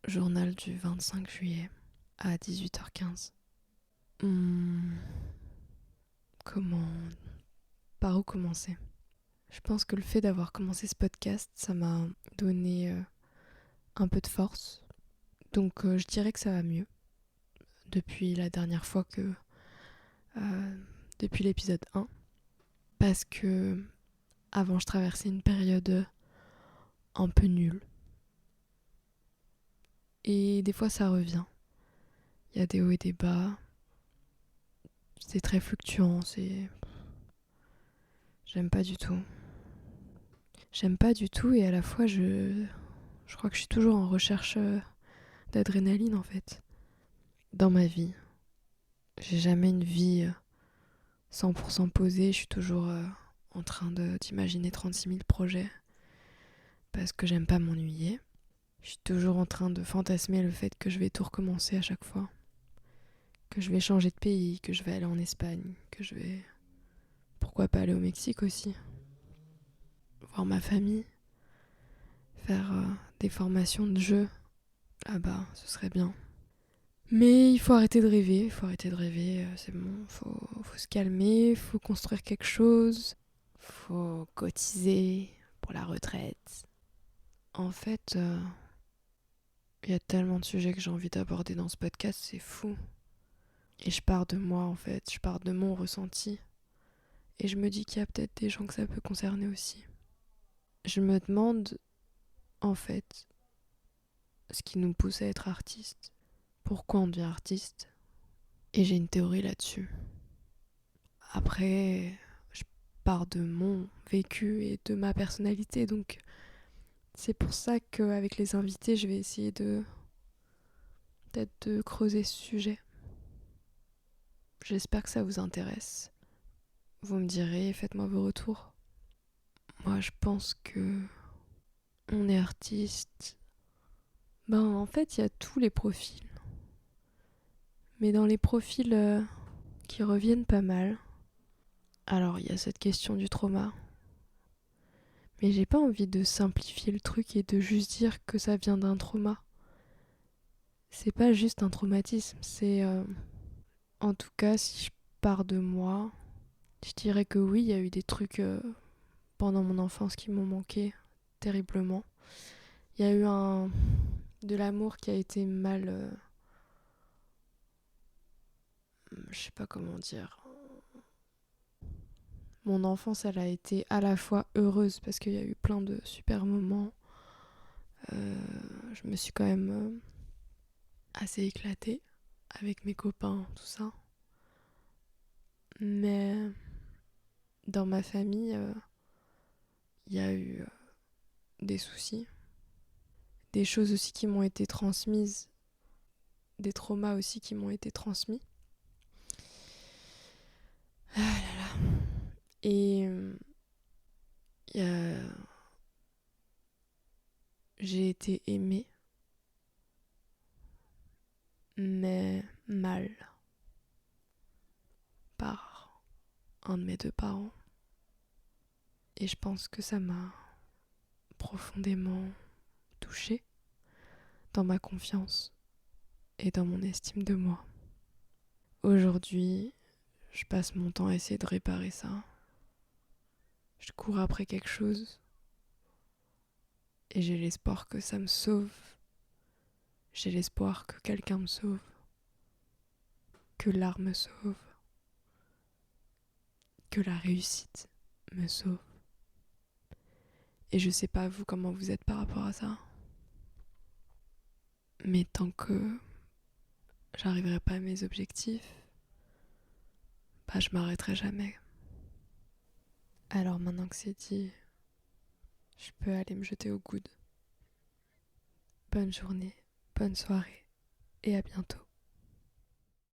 Journal du 25 juillet à 18h15. Comment... Par où commencer ? Je pense que le fait d'avoir commencé ce podcast, ça m'a donné un peu de force. Donc je dirais que ça va mieux. Depuis la dernière fois que... depuis l'épisode 1. Parce que avant je traversais une période un peu nulle. Et des fois ça revient. Il y a des hauts et des bas. C'est très fluctuant, J'aime pas du tout. J'aime pas du tout et à la fois je crois que je suis toujours en recherche d'adrénaline en fait. Dans ma vie. J'ai jamais une vie 100% posée, je suis toujours en train d'imaginer 36 000 projets parce que j'aime pas m'ennuyer. Je suis toujours en train de fantasmer le fait que je vais tout recommencer à chaque fois. Que je vais changer de pays, que je vais aller en Espagne, que je vais... Pourquoi pas aller au Mexique aussi ? Voir ma famille, faire des formations de jeu là-bas, ce serait bien. Mais il faut arrêter de rêver, c'est bon, faut se calmer, faut construire quelque chose, faut cotiser pour la retraite. En fait, il y a tellement de sujets que j'ai envie d'aborder dans ce podcast, c'est fou. Et je pars de moi en fait, je pars de mon ressenti. Et je me dis qu'il y a peut-être des gens que ça peut concerner aussi. Je me demande, en fait, ce qui nous pousse à être artiste. Pourquoi on devient artiste ? Et j'ai une théorie là-dessus. Après, je pars de mon vécu et de ma personnalité, donc c'est pour ça qu'avec les invités, je vais essayer peut-être de creuser ce sujet. J'espère que ça vous intéresse. Vous me direz, faites-moi vos retours. Moi, je pense que on est artiste. En fait, il y a tous les profils. Mais dans les profils qui reviennent pas mal, alors il y a cette question du trauma. Mais j'ai pas envie de simplifier le truc et de juste dire que ça vient d'un trauma. C'est pas juste un traumatisme, c'est... En tout cas, si je pars de moi, je dirais que oui, il y a eu des trucs pendant mon enfance qui m'ont manqué terriblement. Il y a eu de l'amour qui a été mal... je sais pas comment dire. Mon enfance, elle a été à la fois heureuse parce qu'il y a eu plein de super moments. Je me suis quand même assez éclatée avec mes copains, tout ça. Mais dans ma famille, il y a eu des soucis. Des choses aussi qui m'ont été transmises. Des traumas aussi qui m'ont été transmis. Ah là là. Et j'ai été aimée, mais mal, par un de mes deux parents. Et je pense que ça m'a profondément touchée dans ma confiance et dans mon estime de moi. Aujourd'hui, je passe mon temps à essayer de réparer ça. Je cours après quelque chose et j'ai l'espoir que ça me sauve. J'ai l'espoir que quelqu'un me sauve, que l'art me sauve, que la réussite me sauve. Et je sais pas vous comment vous êtes par rapport à ça. Mais tant que j'arriverai pas à mes objectifs, je m'arrêterai jamais. Alors maintenant que c'est dit, je peux aller me jeter au coude. Bonne journée, bonne soirée et à bientôt.